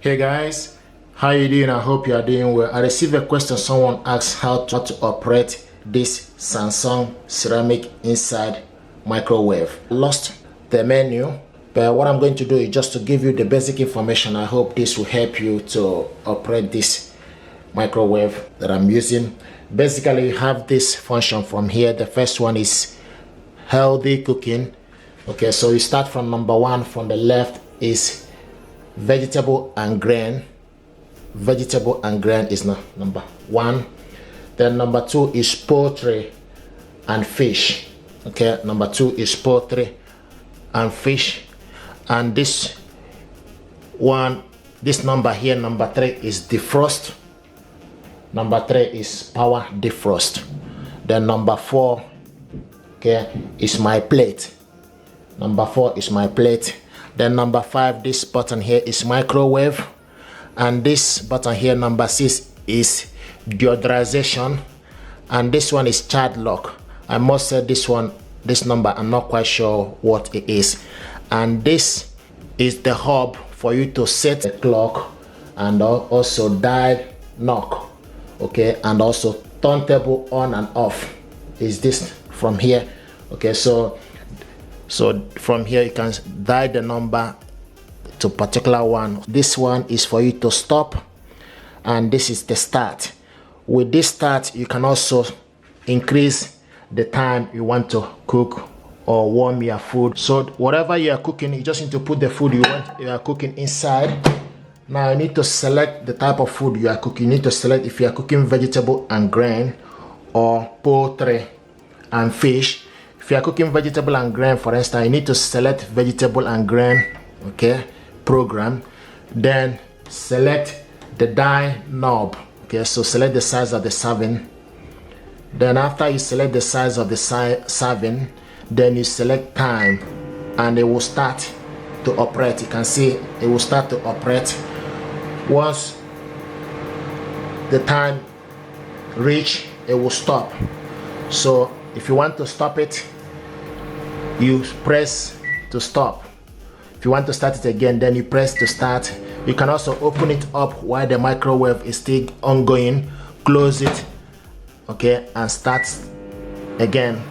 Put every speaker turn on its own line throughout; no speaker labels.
Hey guys, how you doing? I hope you are doing well. I received a question. Someone asked how to operate this Samsung ceramic inside microwave. Lost the menu, but what I'm going to do is just to give you the basic information. I hope this will help you to operate this microwave that I'm using. Basically, you have this function from here. The first one is healthy cooking. Okay, so you start from number 1. From the left is vegetable and grain. Vegetable and grain is number 1. Then number 2 is poultry and fish. Okay, number 2 is poultry and fish. And this one, this number here, number 3 is defrost. Number 3 is power defrost. Then number 4, okay, is my plate. Number 4 is my plate. Then number 5, this button here is microwave. And this button here, number 6, is deodorization. And this one is child lock. I must say this one, this number, I'm not quite sure what it is. And this is the hub for you to set the clock and also dial knock. Okay, and also turntable on and off is this from here. Okay, so from here you can dial the number to particular one. This one is for you to stop, and this is the start. With this start, you can also increase the time you want to cook or warm your food. So whatever you are cooking, you just need to put the food you are cooking inside. Now you need to select the type of food you are cooking. You need to select if you are cooking vegetable and grain or poultry and fish. If you are cooking vegetable and grain, for instance, you need to select vegetable and grain, okay, program. Then select the die knob. Okay, so select the size of the serving. Then after you select the size of the serving, then you select time, and it will start to operate. You can see it will start to operate. Once the time reach, it will stop. So if you want to stop it, you press to stop. If you want to start it again, then you press to start. You can also open it up while the microwave is still ongoing, close it, okay, and start again.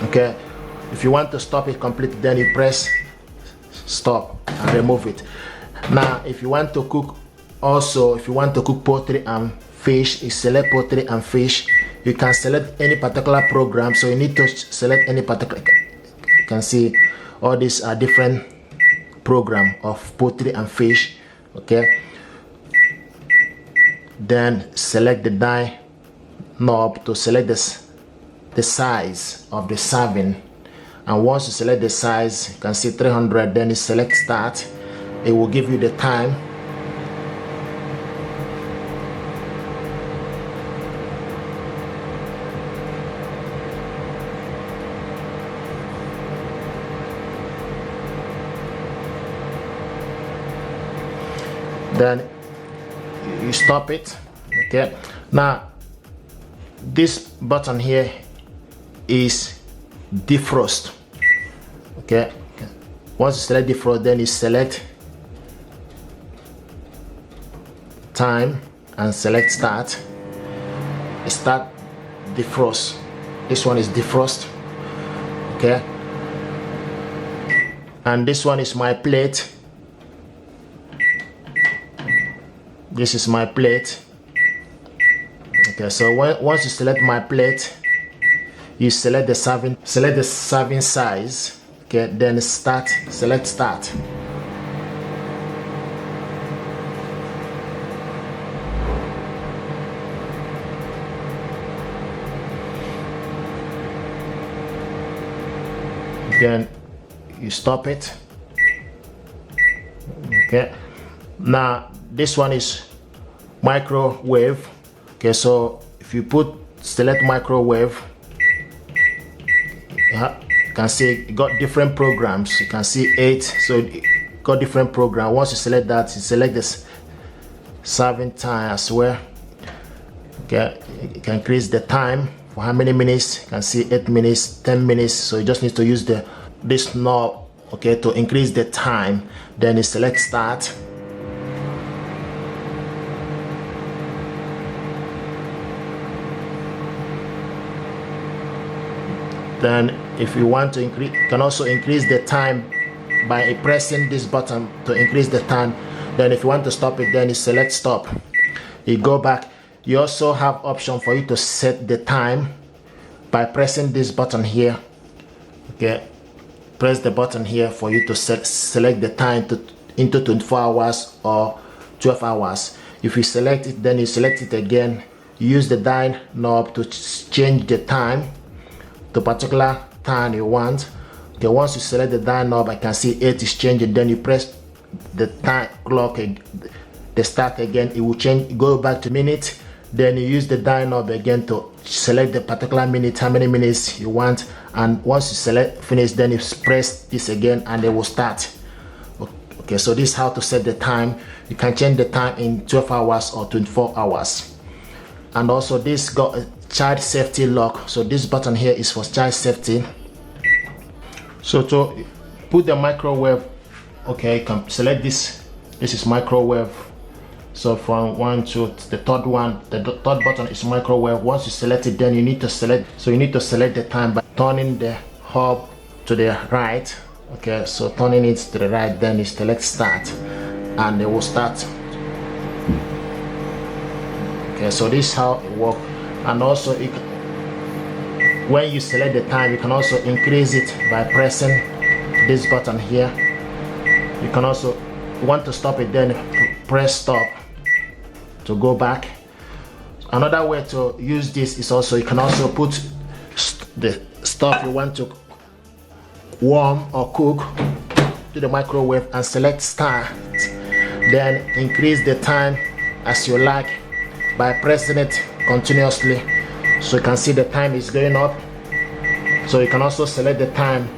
Okay, if you want to stop it completely, then you press stop and remove it. Now if you want to cook, also if you want to cook poultry and fish, you select poultry and fish. You can select any particular program, so you need to select any particular. You can see all these are different program of poultry and fish. Okay, then select the die knob to select the size of the serving. And once you select the size, you can see 300, then you select start. It will give you the time. Then you stop it. Okay, now this button here is defrost. Okay, once you select defrost, then you select time and select start. Start defrost. This one is defrost. Okay, and this one is my plate. This is my plate. Okay, so once you select my plate, you select the serving size. Okay, then start. Select start. Then you stop it. Okay, now this one is microwave. Okay, so if you select microwave, you can see it got different programs. You can see 8, so it got different program. Once you select that, you select this serving time as well. Okay, you can increase the time for how many minutes. You can see 8 minutes, 10 minutes. So you just need to use this knob, okay, to increase the time. Then you select start. Then if you want to increase, you can also increase the time by pressing this button to increase the time. Then if you want to stop it, then you select stop. You go back. You also have option for you to set the time by pressing this button here. Okay, press the button here for you to select the time into 24 hours or 12 hours. If you select it, then you select it again. Use the dial knob to change the time to particular time you want. Okay, once you select the dial knob, I can see 8 is changing. Then you press the time clock, the start again. It will change, go back to minute. Then you use the dial knob again to select the particular minute, how many minutes you want. And once you select finish, then you press this again and it will start. Okay, so this is how to set the time. You can change the time in 12 hours or 24 hours. And also this got a child safety lock. So this button here is for child safety. So to put the microwave, okay, you can select this. This is microwave. So from 1 to the third one, the third button is microwave. Once you select it, then you need to select. So you need to select the time by turning the hub to the right. Okay, so turning it to the right, then you select start, and it will start. Okay, so this is how it works. And also, when you select the time, you can also increase it by pressing this button here. You can also, if you want to stop it, then press stop to go back. Another way to use this is also, you can also put the stuff you want to warm or cook to the microwave and select start. Then increase the time as you like by pressing it continuously, so you can see the time is going up. So you can also select the time,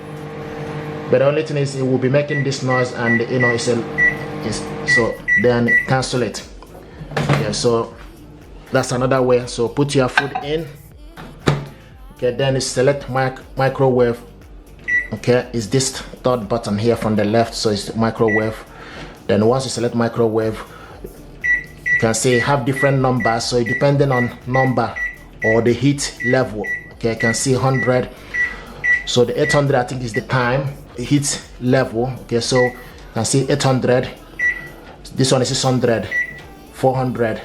but the only thing is it will be making this noise, and you know, so then cancel it. Yeah, so that's another way. So put your food in. Okay, then you select microwave. Okay, is this third button here from the left, so it's microwave. Then once you select microwave, you can see have different numbers, so depending on number or the heat level. Okay, I can see 100, so the 800 I think is the time heat level. Okay, so you can see 800, this one is 600, 400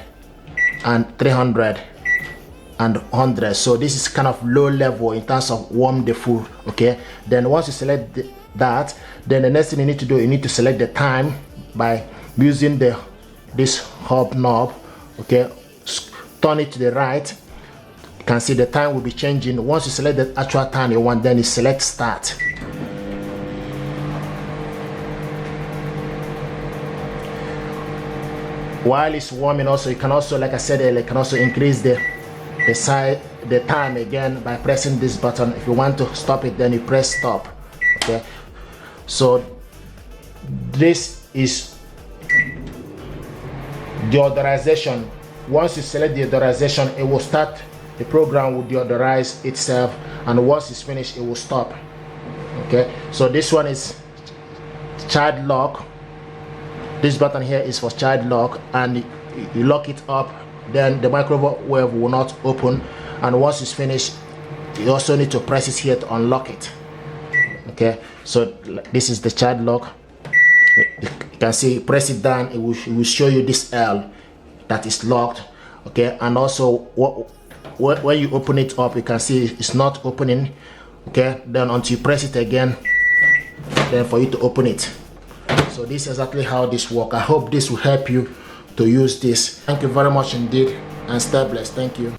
and 300 and 100. So this is kind of low level in terms of warm the food. Okay, then once you select that, then the next thing you need to do, you need to select the time by using this hub knob. Okay, turn it to the right. You can see the time will be changing. Once you select the actual time you want, then you select start. While it's warming, also you can also, like I said earlier, you can also increase the time again by pressing this button. If you want to stop it, then you press stop. Okay, so this is deodorization. Once you select the deodorization, it will start, the program will deodorize itself, and once it's finished, it will stop. Okay, so this one is child lock. This button here is for child lock, and you lock it up, then the microwave will not open, and once it's finished, you also need to press it here to unlock it. Okay, so this is the child lock. You can see, press it down, it will show you this L that is locked. Okay, and also when you open it up, you can see it's not opening. Okay, then until you press it again, then for you to open it. So this is exactly how this works. I hope this will help you to use this. Thank you very much indeed, and stay blessed. Thank you.